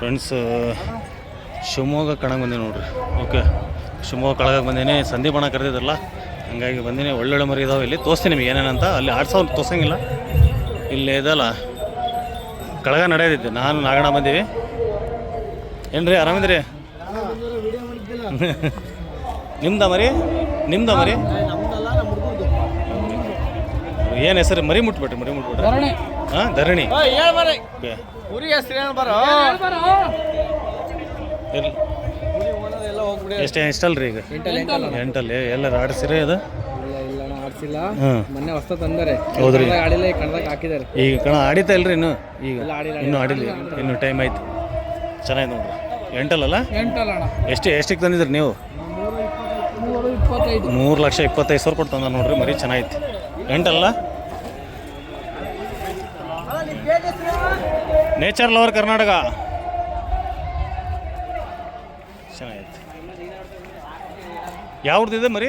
Friends Shivamogga ಕಣಕ್ಕೆ ಬಂದೀನಿ ನೋಡ್ರಿ. ಓಕೆ, ಶಿವಮೊಗ್ಗ ಕಳಗಕ್ಕೆ ಬಂದೀನಿ. ಸಂದೀಪ್ ಅಣ್ಣ ಕರೆದಿದ್ರಲ್ಲ, ಹಂಗಾಗಿ ಬಂದೀನಿ. ಒಳ್ಳೊಳ್ಳೆ ಮರಿ ಇದಾವೆ. ಇಲ್ಲಿ ತೋರಿಸ್ತೀನಿ ನಿಮಗೆ ಏನೇನಂತ. ಅಲ್ಲಿ ಆಡ್ಸೋರು ತೋರ್ಸಂಗಿಲ್ಲ, ಇಲ್ಲಿ ಇದಲ್ಲ ಕಳಗ ನಡೆಯೋದಿತ್ತು. ನಾನು ನಾಗಣ್ಣ ಬಂದೀವಿ. ಏನು ರೀ, ಆರಾಮಿದ್ರಿ? ನಿಮ್ದ ಮರಿ? ಏನು ಹೆಸರು? ಮರಿ ಮುಟ್ಬಿಟ್ರಿ. ಹಾಂ, ಧರಣಿ. ಎಷ್ಟಲ್ರಿ ಈಗ? 8 ಎಲ್ಲರೂ ಆಡಿಸಿರಿ ಅದು? ಮೊನ್ನೆ ಹೊಸ ತಂದರೆ. ಹೌದ್ರಿ, ಹಾಕಿದ್ದಾರೆ. ಈಗ ಕಣ ಆಡಿತಾ ಇಲ್ರಿ ಇನ್ನೂ? ಈಗ ಇನ್ನೂ ಆಡಿಲ್ಲ, ಇನ್ನೂ ಟೈಮ್ ಆಯ್ತು. ಚೆನ್ನಾಗಿ ನೋಡ್ರಿ. 8 ಅಲ್ಲ? ಎಷ್ಟಕ್ಕೆ ತಂದಿದ್ರಿ ನೀವು? 3,25,000 ಕೊಟ್ಟು ತಂದ ನೋಡ್ರಿ. ಮರಿ ಚೆನ್ನಾಗಿತ್ತು. 8 ಅಲ್ಲ? ನೇಚರ್ ಲವರ್ ಕರ್ನಾಟಕ ಚೆನ್ನಾಗಿತ್ತು. ಯಾವ್ದಿದೆ ಮರಿ?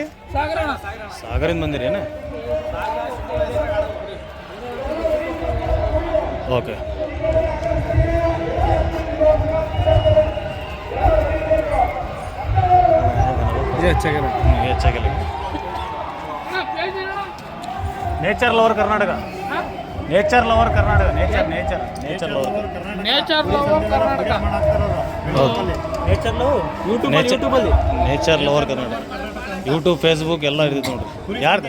ಸಾಗರಿಂದ ಬಂದಿರಿ ಏನ? ಓಕೆ. ಹೆಚ್ಚಾಗಿಲ್ಲ. Nature lover Karnataka. Nature lover Karnataka. Nature lover Karnataka. YouTube, Facebook ಎಲ್ಲ ಇರ್ತೈತೆ ನೋಡ್ರಿ. ಯಾರ್ದು?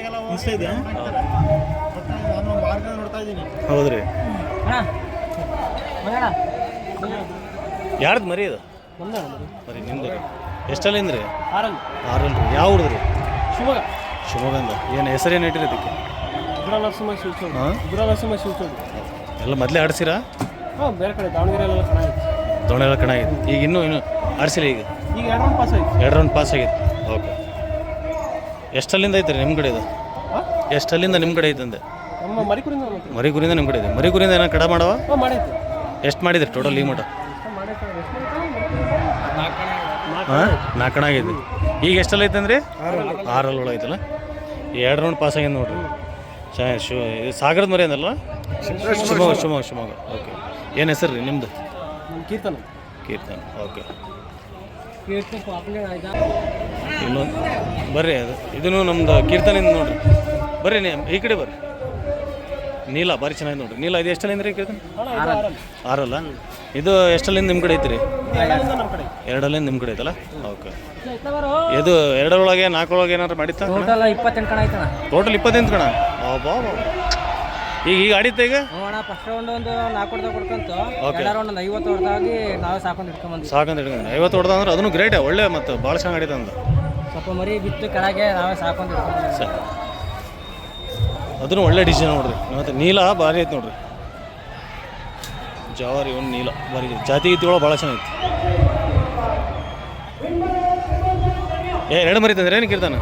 ಹೌದ್ರಿ. ಯಾರ್ದು ಮರಿ ಇದು? ಮರಿ ನಿಮ್ದು? ಎಷ್ಟಲ್ಲಿಂದ್ರಿ? 6 ರೀ. ಯಾವ ಹುಡುಗ್ರಿ? ಶಿವಮೊಗ್ಗದಿಂದ. ಏನು ಹೆಸರೇನು ಇಟ್ಟಿರಿ ಇದಕ್ಕೆ? ಎಲ್ಲ ಮೊದಲೇ ಆಡಿಸಿರಾ? ಬೇರೆ ಕಡೆ ದಾವಣಗೆರೆ ಕಣ ಆಗಿದೆ. ಈಗ ಇನ್ನೂ ಆಡಿಸಿಲ್ಲ? ಈಗ 2 ರೌಂಡ್ ಪಾಸ್ ಆಗೈತೆ. ಓಕೆ. ಎಷ್ಟಲ್ಲಿಂದ ಐತ್ರಿ ನಿಮ್ಮ ಕಡೆ ಇದು? ಎಷ್ಟಲ್ಲಿಂದ ನಿಮ್ಮ ಕಡೆ ಐತಂದೆ? ಮರಿಗುರಿಂದ ನಿಮ್ಮ ಕಡೆ ಇದೆ. ಮರಿಗುರಿಂದ ಏನೋ ಕಡ ಮಾಡವ? ಎಷ್ಟು ಮಾಡಿದ್ರಿ ಟೋಟಲ್ ಈ ಮಟ? 4 ಕಣ ಆಗಿದೆ. ಈಗ ಎಷ್ಟಲ್ಲಿ ಐತಂದ್ರಿ? 6 ಒಳಗೈತಲ್ಲ. 2 ರೌಂಡ್ ಪಾಸ್ ಆಗ್ಯದ ನೋಡ್ರಿ. ಚೆನ್ನಾಗಿ. ಇದು ಸಾಗರದ ಮರಿ ಅಂದಲ್ಲ? ಶಿವಮೊಗ್ಗ. ಓಕೆ. ಏನು ಹೆಸರು ರೀ ನಿಮ್ಮದು? ಕೀರ್ತನ್. ಓಕೆ. ಇನ್ನೊಂದು ಬರ್ರಿ, ಅದು ಇದನ್ನು ನಮ್ದು ಕೀರ್ತನಿಂದ ನೋಡ್ರಿ. ಬರ್ರಿ ಈ ಕಡೆ ಬರ್ರಿ. ನೀಲ ಭಾರಿ ಚೆನ್ನಾಗಿ ನೋಡ್ರಿ. ನೀಲ ಇದು ಎಷ್ಟಲ್ಲಿಂದ ರೀ ಕೀರ್ತನ್? 6 ಅಲ್ಲ? ಇದು ಎಷ್ಟಲ್ಲಿಂದ ನಿಮ್ಮ ಕಡೆ ಐತ್ರಿ? 2 ನಿಮ್ಮ ಕಡೆ ಐತಲ್ಲ? ಓಕೆ. ಇದು 2 ಒಳಗೆ 4 ಒಳಗೆ ಏನಾರು ಮಾಡಿತ್ತ? ಟೋಟಲ್ 28 ಕಣ ಐತಣ. ಟೋಟಲ್ 28 ಕಣ. ಈಗ ಆಡಿತ್ತ? ಈಗ ಫಸ್ಟ್ ರೌಂಡ್ ಒಂದು 4 ಕೊಡ್ಕಂತು. ಎರಡನೇ ರೌಂಡ್ 50 ಹೊಡೆದಾಗಿ ನಾವೇ ಸಾಕೊಂಡು ಇಟ್ಕೊಂಡ್ಬಂದ್ವಿ. 50 ಹೊಡೆದ ಅಂದ್ರೆ ಅದನ್ನು ಗ್ರೇಟ್. ಒಳ್ಳೆ ಮತ್ತು ಭಾಳ ಚೆನ್ನಾಗಿ ಆಡಿತ ಅಂದ. ಸ್ವಲ್ಪ ಮರಿ ಬಿತ್ತು ಕೆಳಗೆ, ನಾವೇ ಸಾಕೊಂಡು ಇಟ್ಕೊಂಡ್ಬಂದ್ವಿ. ಸರಿ, ಅದನ್ನು ಒಳ್ಳೆ ಡಿಸೈನ್ ನೋಡ್ರಿ. ಮತ್ತು ನೀಲ ಭಾರಿ ಐತೆ ನೋಡ್ರಿ. ಜವಾರಿ ಒಂದು ನೀಲ ಭಾರಿ ಜಾತಿ ಗೀತಿಗಳು ಭಾಳ ಚೆನ್ನಾಗಿತ್ತು. 2 ಮರಿ ತಂದ್ರೆ ಏನು ಕೀರ್ತನ?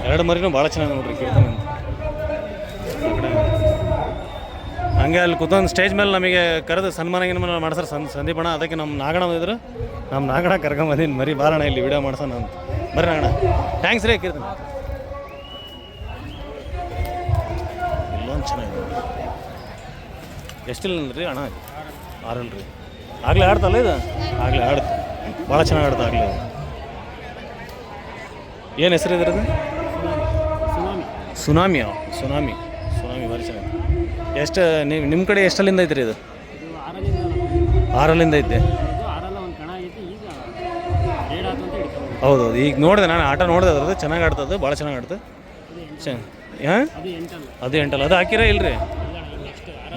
2 ಮರಿನೂ ಭಾಳ ಚೆನ್ನಾಗಿ ನೋಡ್ರಿ ಕೀರ್ತನ. ಹಂಗೆ ಅಲ್ಲಿ ಕೂತ್ಕೊಂಡು ಸ್ಟೇಜ್ ಮೇಲೆ ನಮಗೆ ಕರೆದು ಸನ್ಮಾನ ಮಾಡ್ತಾರೆ ಸಂದೀಪ್ ಅಣ್ಣ. ಅದಕ್ಕೆ ನಮ್ಮ ನಾಗಣ್ಣ ಬಂದಿದ್ರು. ನಮ್ಮ ನಾಗಣ್ಣ ಕರ್ಕೊಂಬಂದಿನಿ. ಮರಿ ಬಾರಣ ಇಲ್ಲಿ ವಿಡಿಯೋ ಮಾಡ್ಸೋಣ ಅಂತ. ಬರ್ರಿ ನಾಗಣ್ಣ. ಥ್ಯಾಂಕ್ಸ್ ರೀ ಕೀರ್ತನ. ಇಲ್ಲೊಂದು ಚೆನ್ನಾಗಿದೆ. ಎಷ್ಟಿಲ್ಲ ರೀ ಅಣ್ಣ? 6 ರೀ. ಆಗಲೇ ಆಡ್ತಲ್ಲ ಇದು? ಆಗಲೇ ಆಡ್ತು. ಭಾಳ ಚೆನ್ನಾಗಿ ಆಡ್ತು ಆಗಲೇ. ಏನು ಹೆಸರು ಇದ್ರದ್ದು? ಸುನಾಮಿ ಭಾರಿ ಚೆನ್ನಾಗಿ. ಎಷ್ಟು ನಿಮ್ಮ ಕಡೆ ಎಷ್ಟಲ್ಲಿಂದ ಐತ್ರಿ ಇದು? 6 ಐತೆ. ಹೌದು. ಈಗ ನೋಡಿದೆ ನಾನು, ಆಟ ನೋಡಿದೆ ಅದ್ರದ್ದು. ಚೆನ್ನಾಗಿ ಆಡ್ತದೆ, ಭಾಳ ಚೆನ್ನಾಗಿ ಆಡ್ತದೆ. ಹಾಂ, ಅದು 8 ಅಲ್ಲ? ಅದು ಹಾಕಿರ ಇಲ್ರಿ?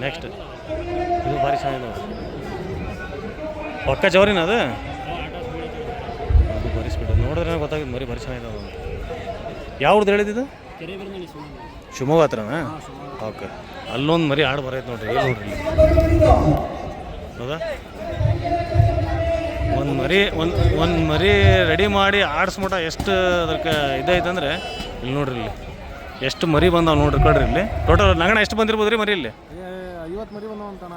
ನೆಕ್ಸ್ಟ್ ಇದು ಭಾರಿ ಚೆನ್ನಾಗಿದೆ ಪಕ್ಕ ಜವರಿನ ಅದು ಭಾರಿ ಸ್ಪೀಡ್. ನೋಡಿದ್ರೆ ಗೊತ್ತಾಗಿದೆ ಮರಿ ಭಾರಿ ಚೆನ್ನಾಗಿದೆ. ಅದು ಯಾವ್ದು ಹೇಳಿದ್ದು? ಶಿವಮೊಗ್ಗ ಹತ್ರನಾ? ಓಕೆ. ಅಲ್ಲೊಂದು ಮರಿ ಆಡು ಬರೈತೆ ನೋಡ್ರಿ. ಏನು ನೋಡ್ರಿ ಹೌದಾ? ಒಂದು ಮರಿ ರೆಡಿ ಮಾಡಿ ಆಡಿಸ್ಮಟ ಎಷ್ಟು ಅದಕ್ಕೆ ಇದೈತಂದ್ರೆ ಇಲ್ಲಿ ನೋಡ್ರಿ. ಇಲ್ಲಿ ಎಷ್ಟು ಮರಿ ಬಂದಾವ ನೋಡ್ರಿ. ಕಡ್ರಿ ಇಲ್ಲಿ ಟೋಟಲ್ ನಗಣ ಎಷ್ಟು ಬಂದಿರ್ಬೋದು ರೀ ಮರಿ? ಇಲ್ಲಿ 50 ಮರಿ ಬಂದಾವ ಅಂತಾನ.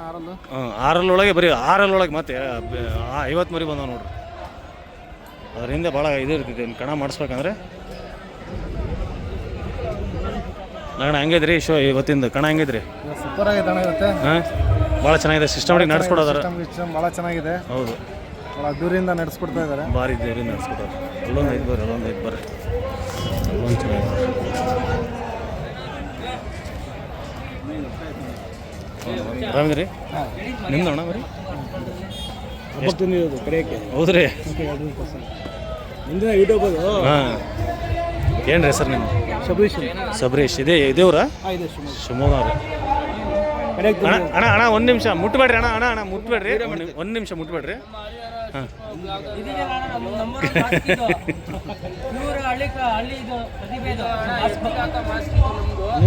6 ಒಳಗೆ ಬರೀ 6 ಒಳಗೆ ಮತ್ತೆ 50 ಮರಿ ಬಂದಾವ ನೋಡ್ರಿ. ಅದರಿಂದ ಭಾಳ ಇದು ಇರ್ತೈತಿ ಕಣ ಮಾಡಿಸ್ಬೇಕಂದ್ರೆ. ನಗಣ ಹೆಂಗೈತ್ರಿ ಶೋ ಇವತ್ತಿಂದ? ಕಣ ಹೆಂಗೈತ್ರಿ? ಸೂಪರ್ ಆಗೈತೆ ಅಣ್ಣ ಇವತ್ತು. ಹಾಂ, ಭಾಳ ಚೆನ್ನಾಗಿದೆ, ಸಿಸ್ಟಮೆಟಿಕ್ ನಡೆಸ್ಕೊಡೋದಾರ. ಸಿಸ್ಟಮ್ ಭಾಳ ಚೆನ್ನಾಗಿದೆ. ಹೌದು, ಭಾಳ ದೂರಿಂದ ನಡೆಸ್ಕೊಡ್ತಾ ಇದ್ದಾರೆ. ಭಾರಿ ದೇವ್ರಿಂದ ನಡೆಸ್ಕೊಡೋರು. ಅಲ್ಲೊಂದು ಐದು ಬರ್ರಿ, ಅಲ್ಲೊಂದು ಐದು ಬರ್ರಿ, ಅಲ್ಲೊಂದು ಚೆನ್ನಾಗಿದೆ. ಆರಾಮಿದ್ರಿ? ನಿಮ್ದು ಅಣ್ಣ ಬರೀ ಕಡೆಯಕ್ಕೆ ಹೌದ್ರಿ? ಹಿಂದಿನ ಯೂಟ್ಯೂಬ್ ಅದು. ಹಾಂ, ಏನು ರೀ ಹೆಸರು ನಿಮ್ಮ? ಸಬರೀಶ್. ಸಬರೀಶ್. ಇದೇವ್ರ ಶಿವಮೊಗ್ಗ ರೀ. ಅಣ್ಣ ಅಣ್ಣ ಅಣ್ಣ ಒಂದು ನಿಮಿಷ ಮುಟ್ಬೇಡ್ರಿ ಅಣ್ಣ, ಅಣ್ಣ ಅಣ್ಣ ಮುಟ್ಬೇಡ್ರಿ, ಒಂದು ನಿಮಿಷ ಮುಟ್ಬೇಡ್ರಿ. ಹಾಂ,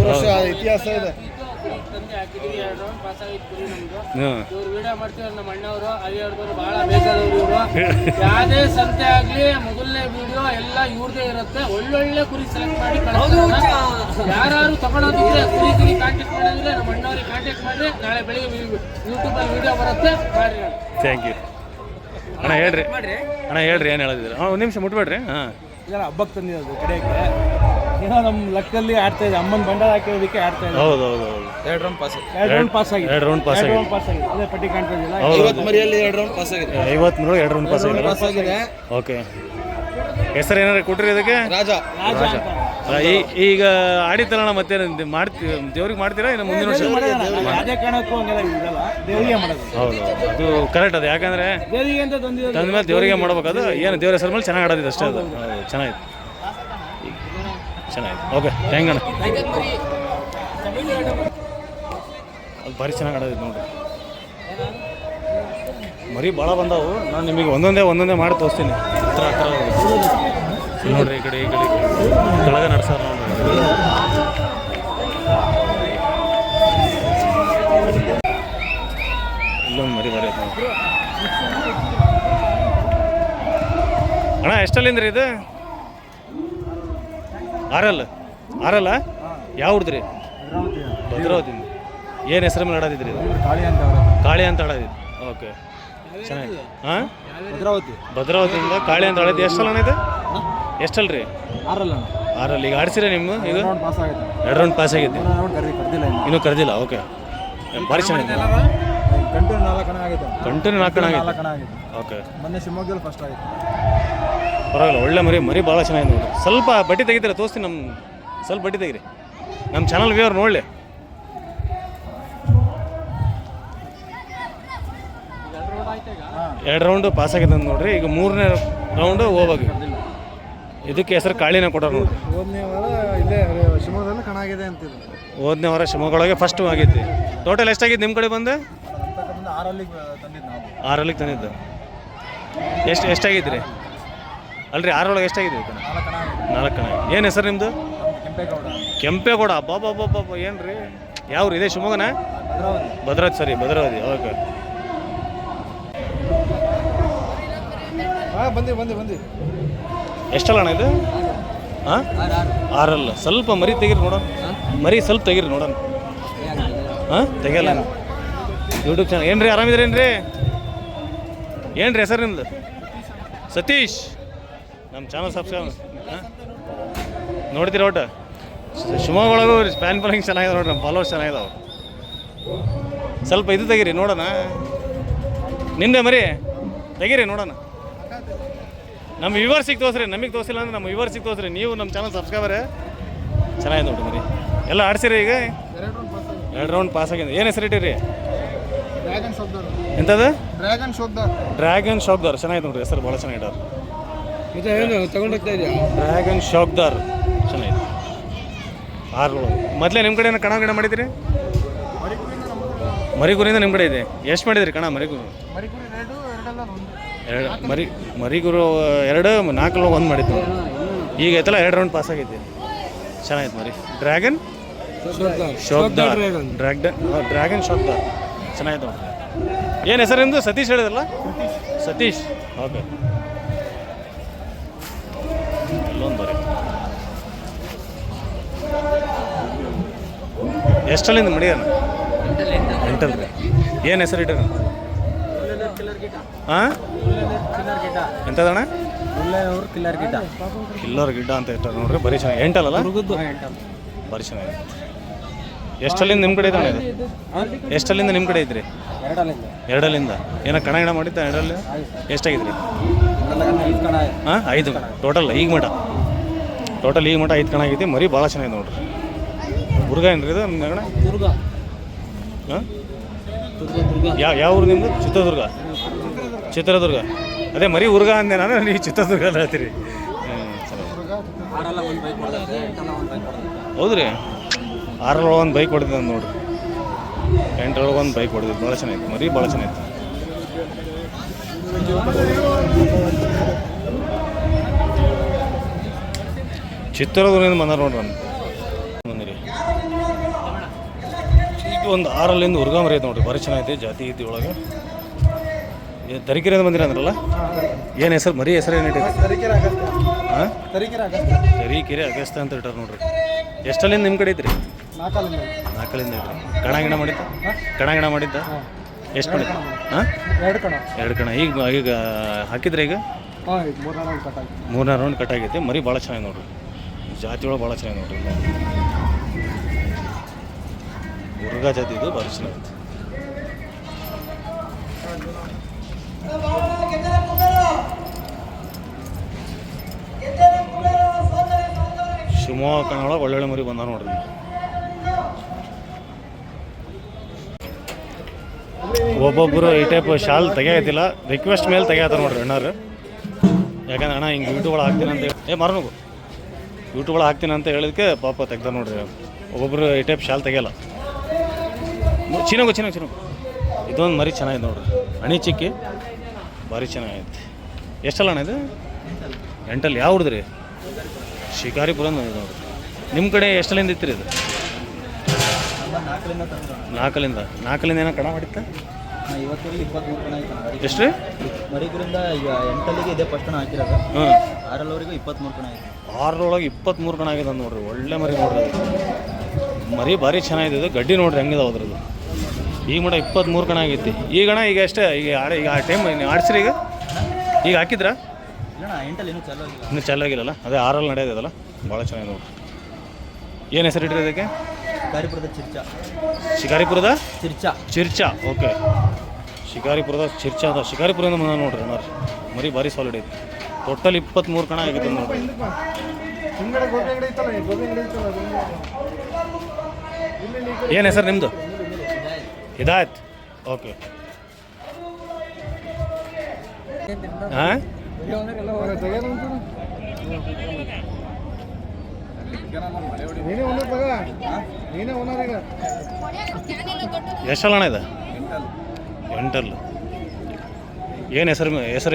ವರ್ಷ ಇತಿಹಾಸ ಇದೆ. ಯಾವುದೇ ಸಂತೆ ಆಗ್ಲಿ ಮೊದಲನೇ ವಿಡಿಯೋ ಎಲ್ಲ ಇವ್ರದೇ ಇರುತ್ತೆ. ಒಳ್ಳೊಳ್ಳೆ ಕುರಿ ಸೆಲೆಕ್ಟ್ ಮಾಡಿ ಯಾರು ತಗೊಳೋದಿದ್ರೆ ಕುರಿ ಕಾಂಟ್ಯಾಕ್ಟ್ ಮಾಡಿದ್ರೆ ನಮ್ಮ ಅಣ್ಣವ್ರಿಗೆ ಕಾಂಟ್ಯಾಕ್ಟ್ ಮಾಡಿ. ನಾಳೆ ಬೆಳಿಗ್ಗೆ ಯೂಟ್ಯೂಬಲ್ಲಿ ವಿಡಿಯೋ ಬರುತ್ತೆ, ಮಾಡಿ. ಥ್ಯಾಂಕ್ ಯು ಅಣ್ಣ. ಹೇಳ್ರಿ ಅಣ್ಣ, ಹೇಳ್ರಿ ಏನು ಹೇಳೋದಿದ್ರೆ. ಒಂದು ನಿಮಿಷ ಮುಟ್ಬೇಡ್ರಿ. ಹಾಂ, ಇದೆಲ್ಲ ಹಬ್ಬಕ್ಕೆ ತಂದಿರೋದು ಕಡೆಯಕ್ಕೆ. ಏನೋ ನಮ್ಮ ಲೆಕ್ಕದಲ್ಲಿ ಆಡ್ತಾ ಇದೆ, ಅಮ್ಮನ ಬಂಡಾರ ಹಾಕಿರೋದಕ್ಕೆ ಆಡ್ತಾ ಇದೆ. ಹೌದು ಹೌದು ಹೌದು. 2 ರೌಂಡ್ ಪಾಸ್ ಆಗಿದೆ. 2 ರೌಂಡ್ ಪಾಸ್ ಆಗಿದೆ. 2 ರೌಂಡ್ ಪಾಸ್ ಆಗಿದೆ. ಅದೇ ಪಟ್ಟಿ ಕಾಣ್ತಾ ಇದೆಯಲ್ಲ. 50 ಮರಿಯಲ್ಲಿ 2 ರೌಂಡ್ ಪಾಸ್ ಆಗಿದೆ. 50 2 ರೌಂಡ್ ಪಾಸ್ ಆಗಿದೆ. ಓಕೆ, ಹೆಸರು ಏನಾರು ಕೊಟ್ಟಿರಿ ಇದಕ್ಕೆ? ರಾಜ. ಈಗ ಆಡಿತಲ್ಲ ಮತ್ತೆ ಮಾಡ್ತೀವಿ, ದೇವ್ರಿಗೆ ಮಾಡ್ತೀರಾ ಇನ್ನು ಮುಂದಿನ ವರ್ಷ? ಅದೇ ಕಾರಣಕ್ಕೂ ಹಂಗೆಲ್ಲ ಇರಲ್ಲ, ದೇವರಿಗೆ ಮಾಡೋದು. ಹೌದು, ಅದು ಕರೆಕ್ಟ್. ಅದು ಯಾಕಂದ್ರೆ ದೇವರಿಗೆ ಅಂತ ತಂದ ಮೇಲೆ ದೇವರಿಗೆ ಮಾಡ್ಬೇಕು. ಅದು ಏನು ದೇವ್ರ ಹೆಸರು ಮೇಲೆ ಚೆನ್ನಾಗಿ ಆಡೋದಿದೆ ಅಷ್ಟೇ. ಅದು ಹೌದು, ಚೆನ್ನಾಗಿತ್ತು, ಚೆನ್ನಾಗಿತ್ತು. ಓಕೆ, ಥ್ಯಾಂಕ್ ಅಣ್ಣ. ಅದು ಭಾರಿ ಚೆನ್ನಾಗಿ ಆಡೋದಿತ್ತು ನೋಡಿರಿ. ಮರಿ ಭಾಳ ಬಂದವು. ನಾನು ನಿಮಗೆ ಒಂದೊಂದೇ ಮಾಡಿ ತೋರಿಸ್ತೀನಿ. ಹತ್ರ ನೋಡ್ರಿ, ಈ ಕಡೆ ಕೆಳಗೆ ನಡ್ಸಾರ ನೋಡ್ರಿ. ಇಲ್ಲೊಂದು ಮರಿ ಬರೀ ನೋಡ್ರಿ ಅಣ್ಣ. ಎಷ್ಟಲ್ಲಿಂದ್ರಿ ಇದು? ಆರಲ್ಲ? ಯಾವ ಹುಡ್ದ್ರಿ? ಭದ್ರಾವತಿಯಿಂದ. ಏನು ಹೆಸರು ಮೇಲೆ ಆಡೋದಿದ್ರಿ? ಕಾಳಿ ಅಂತ ಆಡೋದಿದ್ದು. ಓಕೆ, ಚೆನ್ನಾಗಿ. ಹಾಂ, ಭದ್ರಾವತಿಯಿಂದ ಕಾಳಿ ಅಂತ ಆಡೋದು. ಎಷ್ಟಲ್ಲ ಅಣ್ಣ ಇದು? ಎಷ್ಟಲ್ರಿ? 6. ಈಗ ಆಡ್ಸಿರ ನಿಮ್ಮ? ಈಗ 2 ರೌಂಡ್ ಪಾಸ್ ಆಗಿದೆ. ಇನ್ನೂ ಕರೆದಿಲ್ಲ. ಓಕೆ, ಭಾರಿ ಚೆನ್ನಾಗಿದೆ. ಕಂಟಿನ್ಯೂ 4 ಆಗಿದೆ. ಓಕೆ, ಮೊನ್ನೆ ಶಿವಮೊಗ್ಗದಲ್ಲಿ ಫಸ್ಟ್ ಆಗಿದೆ. ಪರವಾಗಿಲ್ಲ, ಒಳ್ಳೆ ಮರಿ ಭಾಳ ಚೆನ್ನಾಗಿದೆ ನೋಡಿ. ಸ್ವಲ್ಪ ಬಟ್ಟೆ ತೆಗಿತೀರ ತೋರಿಸ್ತೀನಿ. ಸ್ವಲ್ಪ ಬಟ್ಟೆ ತೆಗಿರಿ, ನಮ್ಮ ಚಾನಲ್ ವ್ಯೂವರ್ ನೋಡಲಿ. ಎರಡು ರೌಂಡು ಪಾಸ್ ಆಗಿದೆ ಅಂತ ನೋಡ್ರಿ. ಈಗ 3ನೇ ರೌಂಡು ಹೋಗ್ಬೇಕು. ಇದಕ್ಕೆ ಹೆಸರು ಕಾಳಿನ ಕೊಟ್ಟಾರ ನೋಡ್ರಿ. ಹೋದನೇ ವಾರ ಇಲ್ಲೇ ಶಿವಮೊಗ್ಗದಲ್ಲಿ ಕಣಾಗಿದೆ ಅಂತಿದ್ರು. ಹೋದನೇ ವಾರ ಶಿವಮೊಗ್ಗದೊಳಗೆ ಫಸ್ಟ್ ಆಗೈತಿ. ಟೋಟಲ್ ಎಷ್ಟಾಗಿತ್ತು ನಿಮ್ಮ ಕಡೆ ಬಂದು? 6 ತಂದಿದ್ದು. ಎಷ್ಟಾಗಿತ್ತು ರೀ? ಅಲ್ರಿ, 6 ಒಳಗೆ ಎಷ್ಟಾಗಿದೆ? 4 ಕಣ. ಏನು ಹೆಸರು ನಿಮ್ಮದು? ಕೆಂಪೇಗೌಡ. ಬಾಬಾ ಏನು ರೀ? ಯಾವ ರೀ? ಇದೆ ಶಿವಮೊಗ್ಗನ? ಭದ್ರಾವತಿ. ಸರಿ, ಭದ್ರಾವತಿ. ಓಕೆ, ಬಂದು ಎಷ್ಟಲ್ಲ ಅಣ್ಣ ಇದು? ಹಾಂ, 6. ಸ್ವಲ್ಪ ಮರಿ ತೆಗೀರಿ ನೋಡೋಣ. ಸ್ವಲ್ಪ ತೆಗೀರಿ ನೋಡೋಣ. ಹಾಂ, ತೆಗಿಯಲ್ಲ. ಯೂಟ್ಯೂಬ್ ಚಾನಲ್ ಏನು ರೀ? ಆರಾಮಿದ್ರೇನು ರೀ? ಏನು ರೀ ಹೆಸರು ನಿಮ್ಮದು? ಸತೀಶ್. ನಮ್ಮ ಚಾನಲ್ ಸಬ್ಸ್ಕ್ರೈಬ್ ನೋಡ್ತೀರ ಒಟ್ಟು. ಶಿವಮೊಗ್ಗ ಒಳಗೂ ಫ್ಯಾನ್ ಫಾಲೋಯಿಂಗ್ ಚೆನ್ನಾಗಿದೆ ನೋಡ್ರಿ. ನಮ್ಮ ಫಾಲೋವರ್ಸ್ ಚೆನ್ನಾಗಿದಾವೆ. ಸ್ವಲ್ಪ ಇದು ತೆಗೀರಿ ನೋಡೋಣ. ನಿಂದೆ ಮರಿ ತೆಗೀರಿ ನೋಡೋಣ. ನಮ್ಮ ವ್ಯೂವರ್ಸಿಗೆ ತೋರಿಸ್ರಿ, ನಮಗೆ ತೋರಿಸಿಲ್ಲ ಅಂದ್ರೆ ನಮ್ಮ ವ್ಯೂವರ್ಸಿಗೆ ತೋರಿಸ್ರಿ. ನೀವು ನಮ್ಮ ಚಾನಲ್ ಸಬ್ಸ್ಕ್ರೈಬರೇ. ಚೆನ್ನಾಗಿದೆ ನೋಡಿ ಮರಿ. ಎಲ್ಲ ಆಡ್ಸಿರಿ ಈಗ? 2 ರೌಂಡ್ ಪಾಸ್ ಆಗಿದೆ. ಏನು ಹೆಸರು ಇಟ್ಟಿರಿ? ಎಂಥದ್ದು? ಡ್ರ್ಯಾಗನ್ ಶಾಕ್ದಾರ್. ಚೆನ್ನಾಗಿದೆ ನೋಡ್ರಿ ಹೆಸರು, ಭಾಳ ಚೆನ್ನಾಗಿದ್ದಾರೆ. ತಗೊಂಡೋಗ್ತಾ ಇದೆಯಾ? ಡ್ರ್ಯಾಗನ್ ಶಾಕ್ದಾರ್ ಚೆನ್ನಾಗಿದೆ. 6 ಮೊದಲೇ ನಿಮ್ಮ ಕಡೆ ಕಣ ಮಾಡಿದ್ದೀರಿ? ಮರಿಗುರಿಯಿಂದ ನಿಮ್ಮ ಕಡೆ ಇದೆ. ಎಷ್ಟು ಮಾಡಿದ್ರಿ ಕಣ ಮರಿಗುರು? 2 ಮರಿಗುರು 2, 4 1 ಮಾಡಿದ್ದು. ಈಗ ಐತಲ್ಲ 2 ರೌಂಡ್ ಪಾಸ್ ಆಗೈತಿ. ಚೆನ್ನಾಗಿತ್ತು ಮರಿ. ಡ್ರ್ಯಾಗನ್ ಶಾಕ್ದಾರ್. ಡ್ರ್ಯಾಗನ್ ಶಾಕ್ದಾರ್ ಚೆನ್ನಾಗಿತ್ತು. ಏನು ಹೆಸರು ನಿಮ್ಮದು? ಸತೀಶ್ ಹೇಳಿದ್ರಲ್ಲ? ಸತೀಶ್. ಓಕೆ, ಇಲ್ಲೊಂದು ಬರೀ. ಎಷ್ಟಲ್ಲಿಂದ ಮಡಿಯೋಣ? 8 ರೀ. ಏನು ಹೆಸರು ಇಟ್ಟಿರ? ಹಾಂ, ಎಂಥದಣ್ಣ? ಕಿಲ್ಲರ್ ಗಿಡ್ಡ ಅಂತ ಇಟ್ಟಾರೆ ನೋಡ್ರಿ. ಬರೀ ಚೆನ್ನಾಗಿ 8 ಅಲ್ಲ? ಬರೀ ಚೆನ್ನಾಗಿದೆ. ಎಷ್ಟಲ್ಲಿಂದ ನಿಮ್ಮ ಕಡೆ ಇದ್ದಾನೆ? ಎಷ್ಟಲ್ಲಿಂದ ನಿಮ್ಮ ಕಡೆ ಇದ್ರಿ? ಎರಡಲ್ಲಿಂದ ಏನೋ ಕಣ ಗಿಣ ಮಾಡಿದ್ದ ಎರಡಲ್ಲಿ ಎಷ್ಟಾಗಿದ್ರಿ? ಹಾಂ 5 ಟೋಟಲ್ ಈಗ ಮಟ ಈಗ ಮಟ 5 ಕಣ ಆಗೈತಿ. ಮರಿ ಭಾಳ ಚೆನ್ನಾಗಿದೆ ನೋಡ್ರಿ. ಹುರ್ಗ ಏನ್ರಿ ಇದು ನಗಣ? ಹಾಂ ಯಾವ ಊರು ನಿಮ್ಮದು? ಚಿತ್ರದುರ್ಗ. ಅದೇ ಮರಿ ಹುರ್ಗ ಅಂದೆ ನಾನು, ನೀವು ಚಿತ್ರದುರ್ಗ ಹೇಳ್ತೀರಿ. ಹೌದು ರೀ, 6 ಒಂದು ಬೈಕ್ ಹೊಡೆದ ನೋಡ್ರಿ, 8 ಒಂದು ಬೈಕ್ ಹೊಡೆದಿದ್ದು. ಭಾಳ ಚೆನ್ನಾಗಿತ್ತು ಮರಿ, ಭಾಳ ಚೆನ್ನಾಗಿತ್ತು. ಚಿತ್ರದುರ್ಗದಿಂದ ಬಂದಾರ ನೋಡ್ರಿ ನಾನು ಬಂದಿರಿ. ಈಗ ಒಂದು 6 ಹುರ್ಗ ಮರಿ ಐತೆ ನೋಡ್ರಿ, ಭಾರಿ ಚೆನ್ನಾಗೈತೆ. ಜಾತಿ ಗೀತಿ ಒಳಗೆ ತರೀಕೆರೆಯಿಂದ ಬಂದಿರ ಅಂದ್ರಲ್ಲ, ಏನು ಹೆಸರು ಮರಿ ಹೆಸರು ಏನು ಇಟ್ಟಿದೆ? ಹಾಂ ತರೀಕೆರೆ ಅಗಸ್ತ ಅಂತ ಇಟ್ಟಾರ ನೋಡ್ರಿ. ಎಷ್ಟಲ್ಲಿಂದ ನಿಮ್ಮ ಕಡೆ ಐತ್ರಿ? 4 ಐತ್ರಿ. ಕಣ ಗಿಣ ಮಾಡಿದ್ದ ಎಷ್ಟು ಮಾಡಿದ್ದ? ಹಾಂ 2 ಕಣ. ಈಗ ಹಾಕಿದ್ರೆ ಈಗ 3 ರೌಂಡ್ ಕಟ್ ಆಗೈತೆ. ಮರಿ ಭಾಳ ಚೆನ್ನಾಗಿ ನೋಡ್ರಿ, ಜಾತಿ ಒಳಗೆ ಭಾಳ ಚೆನ್ನಾಗಿ ನೋಡ್ರಿ. ಹುರ್ಗ ಜಾತಿ ಇದು ಭಾಳ ಚೆನ್ನಾಗೈತೆ. ಶಿವಮೊಗ್ಗ ಕಣ ಒಳಗೆ ಒಳ್ಳೊಳ್ಳೆ ಮರಿ ಬಂದ ನೋಡ್ರಿ. ಒಬ್ಬೊಬ್ಬರು ಈ ಟೈಪ್ ಶಾಲ್ ತೆಗಿಯತ್ತಿಲ್ಲ, ರಿಕ್ವೆಸ್ಟ್ ಮೇಲೆ ತೆಗಿಯತ್ತ ನೋಡ್ರಿ ಅಣ್ಣಾರು. ಯಾಕಂದ್ರೆ ಅಣ್ಣ ಹಿಂಗೆ ಯೂಟ್ಯೂಬ್ ಒಳಗೆ ಹಾಕ್ತೀನಿ ಅಂತ ಮರನುಗು ಯೂಟ್ಯೂಬ್ ಒಳಗೆ ಹಾಕ್ತೀನಿ ಅಂತ ಹೇಳಿದಕ್ಕೆ ಪಾಪ ತೆಗ್ದ ನೋಡ್ರಿ. ಒಬ್ಬೊಬ್ಬರು ಈ ಟೈಪ್ ಶಾಲ್ ತೆಗಿಯಲ್ಲ. ಚಿನ್ನಗು ಇದೊಂದು ಮರಿ ಚೆನ್ನಾಗಿದೆ ನೋಡ್ರಿ, ಅಣಿ ಚಿಕ್ಕಿ ಭಾರಿ ಚೆನ್ನಾಗೈತೆ. ಎಷ್ಟಲ್ಲ ಅಣ್ಣ ಇದು? 8 ಯಾವ ಹುಡ್ದ್ರಿ? ಶಿಕಾರಿಪುರ ನೋಡ್ರಿ. ನಿಮ್ಮ ಕಡೆ ಎಷ್ಟಲ್ಲಿಂದ ಇತ್ತು ಇದು? 4 ಏನೋ ಕಣ ಮಾಡಿತ್ತ? ಎಷ್ಟು ರೀ? ಮರಿಗುರಿಂದ 8 ಇದೆ ಫಸ್ಟ್ ಕಣ ಹಾಕಿರೋದು. 6 23 ಕಣ ಆಗಿದೆ. 6 23 ಕಣ ಆಗಿದೆ ನೋಡ್ರಿ. ಒಳ್ಳೆ ಮರಿ ನೋಡ್ರಿ, ಮರಿ ಭಾರಿ ಚೆನ್ನಾಗಿದೆ. ಗಡ್ಡಿ ನೋಡ್ರಿ ಹೆಂಗಿದೆ ಅದ್ರದ್ದು. ಈಗ ಮಟ 23 ಕಣ ಆಗೈತಿ. ಈಗ ಅಷ್ಟೇ. ಈಗ ಆ ಟೈಮ್ ನೀವು ಆಡಿಸ್ರಿ. ಈಗ ಹಾಕಿದ್ರಾ? ಇನ್ನೂ ಚಾಲು ಆಗಿಲ್ಲಲ್ಲ, ಅದೇ 6 ನಡೆಯೋದಲ್ಲ. ಭಾಳ ಚೆನ್ನಾಗಿದೆ ನೋಡ್ರಿ. ಏನು ಹೆಸರು ಇಟ್ಟಿರಿ ಅದಕ್ಕೆ? ಶಿಕಾರಿಪುರದ ಚಿರ್ಚಾ. ಓಕೆ, ಶಿಕಾರಿಪುರದ ಚಿರ್ಚಾ ಅದ. ಶಿಕಾರಿಪುರದಿಂದ ಬಂದ ನೋಡ್ರಿ ಅಣ್ಣಾರು. ಮರಿ ಭಾರಿ ಸಾಲಿಡ್ ಐತಿ. ಟೋಟಲ್ 23 ಕಣ ಆಗೈತೆ ನೋಡ್ರಿ. ಏನು ಹೆಸರು ನಿಮ್ಮದು? ಹಿದಾಯತ್. ಓಕೆ. ಹಾಂ ಎಷ್ಟಲ್ಲ ಅಣ್ಣ ಇದು? 8. ಏನು ಹೆಸರು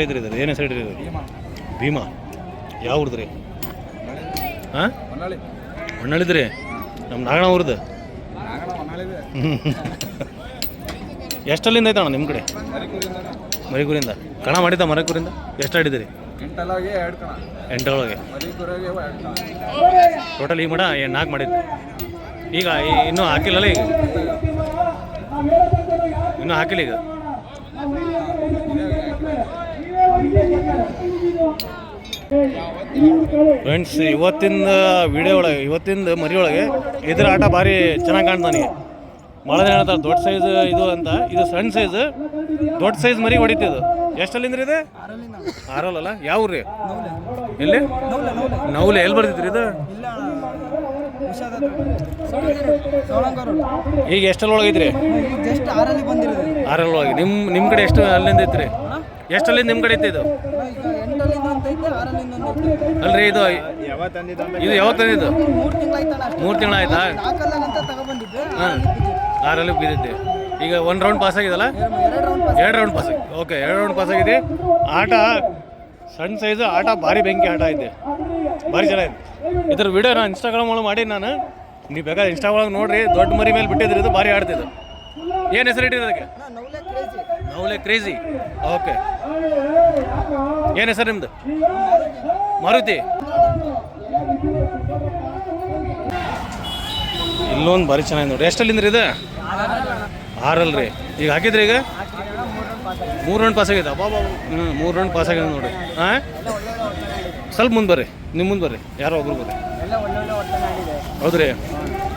ಇದ್ರಿ ಇದು? ಏನು ಹೆಸರು ಇದ್ರಿ ಇದು? ಭೀಮಾ. ಯಾವ ಊರ್ದ್ರಿ? ಹಾಂ ಹೊನ್ನಳಿದ್ರಿ. ನಮ್ಮ ನಾಗಣ ಊರ್ದು. ಎಷ್ಟಲ್ಲಿಂದ ಐತಣ್ಣ ನಿಮ್ಮ ಕಡೆ? ಮರಿಗುರಿಂದ ಕಣ ಮಾಡಿದ್ದ. ಮರಿಗುರಿಂದ ಎಷ್ಟು ಆಡಿದಿರಿ? 8 ಒಳಗೆ ಟೋಟಲ್. ಈಗ 4 ಮಾಡಿದ್ದು. ಈಗ ಇನ್ನೂ ಹಾಕಿಲ್ಲಲ್ಲ? ಈಗ ಇನ್ನೂ ಹಾಕಿಲ್ಲ. ಈಗ ಫ್ರೆಂಡ್ಸ್, ಇವತ್ತಿಂದ ವಿಡಿಯೋ ಒಳಗೆ, ಇವತ್ತಿಂದ ಮರಿ ಒಳಗೆ ಇದ್ರ ಆಟ ಭಾರಿ ಚೆನ್ನಾಗಿ ಕಾಣ್ತು ನನಗೆ. ಭಾಳ ಜನ ಹೇಳ್ತಾರೆ ದೊಡ್ಡ ಸೈಜ್ ಇದು ಅಂತ. ಇದು ಸಣ್ಣ ಸೈಜ್, ದೊಡ್ಡ ಸೈಜ್ ಮರಿ ಹೊಡಿತಿದ್ದು. ಎಷ್ಟಲ್ಲಿಂದ್ರಿ ಇದು? 6 ಅಲ್ಲ? ಯಾವ ಊರ್ರಿ? ಎಲ್ಲಿ? ನೌಲೆ. ಎಲ್ಲಿ ಬರ್ತಿದ್ರಿ ಇದು? ಈಗ ಎಷ್ಟಲ್ಲಿ ಒಳಗೈತ್ರಿ? 6 ಒಳಗೆ. ನಿಮ್ಮ ಕಡೆ ಎಷ್ಟು ಅಲ್ಲಿಂದ ಐತ್ರಿ? ಎಷ್ಟಲ್ಲಿಂದ ನಿಮ್ಮ ಕಡೆ ಐತೆ ಇದು? ಅಲ್ರಿ ಇದು ಯಾವಾಗ ತಂದಿದ್ದು? 3 ತಿಂಗಳು ಆಯ್ತಾ? ಹಾಂ, 6 ಬಿದ್ದಿದ್ದೆ. ಈಗ 1 ರೌಂಡ್ ಪಾಸ್ ಆಗಿದಲ್ಲ? 2 ರೌಂಡ್ ಪಾಸ್ ಆಗಿದೆ. ಓಕೆ, 2 ರೌಂಡ್ ಪಾಸ್ ಆಗಿದೆ. ಆಟ ಸಣ್ಣ ಸೈಜು ಆಟ, ಭಾರಿ ಬೆಂಕಿ ಆಟ ಐತೆ, ಭಾರಿ ಚೆನ್ನಾಗಿದೆ. ಇದ್ರ ವಿಡಿಯೋ ನಾನು ಇನ್ಸ್ಟಾಗ್ರಾಮ್ ಒಳಗೆ ಮಾಡಿ. ನಾನು ನೀವು ಬೇಕಾದ್ರೆ ಇನ್ಸ್ಟಾ ಒಳಗೆ ನೋಡಿರಿ. ದೊಡ್ಡ ಮರಿ ಮೇಲೆ ಬಿಟ್ಟಿದ್ರಿ, ಇದು ಭಾರಿ ಆಡ್ತಿದ್ದು. ಏನು ಹೆಸರು ಇಟ್ಟಿದ್ದು ಅದಕ್ಕೆ? ನೌಲೆ ಕ್ರೇಜಿ. ಓಕೆ. ಏನು ಹೆಸರು ನಿಮ್ಮದು? ಮಾರುತಿ. ಇಲ್ಲೊಂದು ಭಾರಿ ಚೆನ್ನಾಗಿ ನೋಡಿ. ಎಷ್ಟಲ್ಲಿಂದ್ರಿ ಇದು? 6 ಅಲ್ರಿ. ಈಗ ಹಾಕಿದ್ರಿ? ಈಗ 3 ರೌಂಡ್ ಪಾಸ್ ಆಗಿದೆ. ಬಾಬಾ 3 ರೌಂಡ್ ಪಾಸ್ ಆಗಿದೆ ನೋಡಿರಿ. ಹಾಂ, ಸ್ವಲ್ಪ ಮುಂದೆ ಬರ್ರಿ. ನಿಮ್ಮ ಮುಂದೆ ಬರ್ರಿ, ಯಾರೋ ಒಬ್ರು ಬರ್ರಿ. ಹೌದ್ರಿ.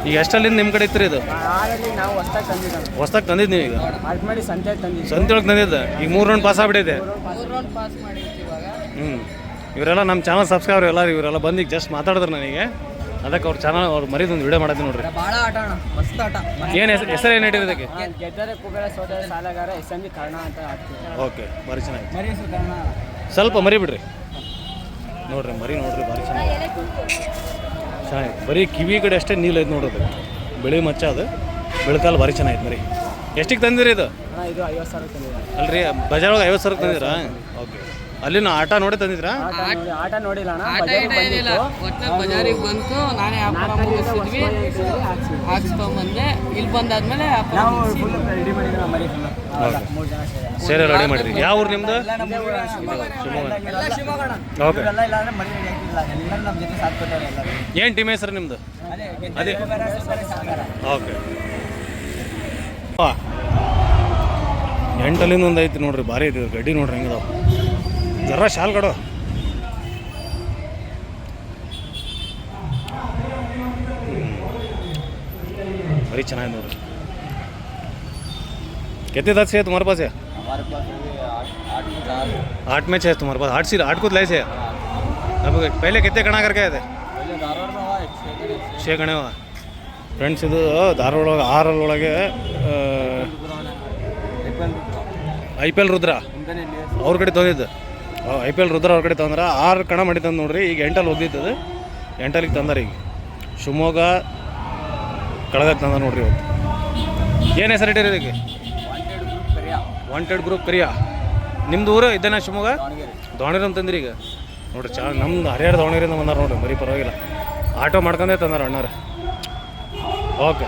ಈಗ ಎಷ್ಟಲ್ಲಿಂದ ನಿಮ್ಮ ಕಡೆ ಇತ್ತು ಇದು ಆರಲ್ಲಿ ನಾವು ಹೊಸ್ದಾಗಿ ತಂದಿದ್ದಾನೆ ಹೊಸ್ದಾಗಿ ತಂದಿದ್ದು ನೀವು ಈಗ ಅದು ಮಾಡಿ ಸಂತೆ ತಂದಿದ್ದೀವಿ ಸಂತೆಯೊಳಗೆ ತಂದಿದ್ದ ಈಗ 3 ರೌಂಡ್ ಪಾಸ್ ಆಗ್ಬಿಟ್ಟಿದೆ ಪಾಸ್ ಮಾಡಿರ್ತೀವಿ ಇವಾಗ ಇವರೆಲ್ಲ ನಮ್ಮ ಚಾನಲ್ ಸಬ್ಸ್ಕ್ರೈಬರ್ ಎಲ್ಲ ಇವರೆಲ್ಲ ಬಂದು ಈಗ ಜಸ್ಟ್ ಮಾತಾಡಿದ್ರು ನನಗೆ ಅದಕ್ಕೆ ಅವ್ರ ಚಾನಲ್ ಅವ್ರು ಮರಿದೊಂದು ವಿಡಿಯೋ ಮಾಡತ್ತೀನಿ ನೋಡ್ರಿ ಭಾಳ ಆಟ ಅಣ್ಣ ಮಸ್ತ್ ಆಟ ಏನು ಹೆಸರು ಏನು ಇಟ್ಟಿರೋದಕ್ಕೆ ಗೆದ್ದರೆ ಕುಬೇರ ಸೋದರ ಸಾಲಗಾರ ಎಸ್ ಕರ್ಣ ಅಂತ ಆಡ್ತೀವಿ ಓಕೆ ಭಾರಿ ಚೆನ್ನಾಗಿ ಮರಿ ಕರ್ಣ ಸ್ವಲ್ಪ ಮರಿ ಬಿಡ್ರಿ ನೋಡ್ರಿ ಮರಿ ನೋಡ್ರಿ ಭಾರಿ ಚೆನ್ನಾಗಿ ಚೆನ್ನಾಗಿ ಬರೀ ಕಿವಿ ಕಡೆ ಅಷ್ಟೇ ನೀಲ್ ಐತೆ ನೋಡೋದು ಬಿಳಿ ಮಚ್ಚ ಅದು ಬೆಳಕಾಲು ಭಾರಿ ಚೆನ್ನಾಗಿತ್ತು ಮರಿ ಎಷ್ಟಿಗೆ ತಂದಿರಿ ಇದು ಅಣ್ಣ ಇದು 50,000 ತಂದಿದ್ದೀವಿ ಅಲ್ರಿ ಬಜಾರೊಳಗೆ 50,000 ತಂದಿರಾ ಓಕೆ ಅಲ್ಲಿನ ಆಟ ನೋಡೇ ತಂದಿದ್ರಾ ಆಟ ನೋಡಿಲ್ಲ ಅಣ್ಣ ಬಜಾರಿಗೆ ಬಂತು ನಾನೇ ವ್ಯಾಪಾರ ಮುಗಿಸಿದ್ವಿ ಹಾಕ್ಸ್ಕೊಂಬಂದೆ ಇಲ್ಲಿ ಬಂದಾದ್ಮೇಲೆ ನಾವು ಫುಲ್ ರೆಡಿ ಮಾಡಿದ್ವಿ ಮರಿ ಮೂರು ಜನ ಸೇರಿ ರೆಡಿ ಮಾಡಿರಿ ಯಾವ ಊರು ನಿಮ್ಮದು ಓಕೆ ಇಲ್ಲಾಂದ್ರೆ ಮರಿ ರೆಡಿ ಆಗಿಲ್ಲ ಎಲ್ಲರೂ ನಮ್ಮ ಜೊತೆ ಸಾಥ್ ಕೊಟ್ಟವ್ರೆ ಎಲ್ಲರೂ ಏನು ಟೀಮ್ ಹೆಸರು ನಿಮ್ಮದು ಅದೇ ಓಕೆ 8 ಒಂದು ಐತಿ ನೋಡ್ರಿ ಭಾರಿ ಐತಿ ಗಡ್ಡಿ ನೋಡ್ರಿ ಹೆಂಗದಾವ ಜರ ಶಾಲ್ ಕಡೋ भारी ಚೆನ್ನಾಗಿ ನೋಡ್ರಿ कितने दांत से है तुम्हारे पास है हमारे पास 8 मैच है तुम्हारे पास 8 को लाए से अब पहले कितने कणा करके आए थे पहले धारवाड़ में हुआ 6 कणे हुआ ಫ್ರೆಂಡ್ಸ್ ಇದು ಧಾರವಾಡ ಒಳಗೆ 6 ಒಳಗೆ IPL ರುದ್ರ ಅವ್ರ ಕಡೆ ತಂದಿದ್ದು IPL ರುದ್ರ ಅವ್ರ ಕಡೆ ತಂದ್ರೆ 6 ಕಣ ಮಾಡಿ ತಂದು ನೋಡ್ರಿ ಈಗ 8ಅಲ್ಲಿ ಹೋಗಿದ್ದದು 8ಅಲ್ಲಿಗೆ ತಂದಾರ ಈಗ ಶಿವಮೊಗ್ಗ ಕಳೆದಾಗ ತಂದ ನೋಡ್ರಿ ಇವತ್ತು ಏನು ಹೆಸರು ಇಟ್ಟಿರಿ ಇದಕ್ಕೆ ವಾಂಟೆಡ್ ಗ್ರೂಪ್ ಕರಿಯಾ ನಿಮ್ದು ಊರು ಇದ್ದೇನಾ ಶಿವಮೊಗ್ಗ ದಾವಣಗೆರೆ ಅಂತಂದ್ರಿ ಈಗ ನೋಡ್ರಿ ನಮ್ದು ಹರಿಹರ ದಾವಣಗೆರೆಯಿಂದ ಬಂದಾರ ನೋಡ್ರಿ ಬರೀ ಪರವಾಗಿಲ್ಲ ಆಟೋ ಮಾಡ್ಕೊಂಡೇ ತಂದಾರ ಅಣ್ಣಾರು ಓಕೆ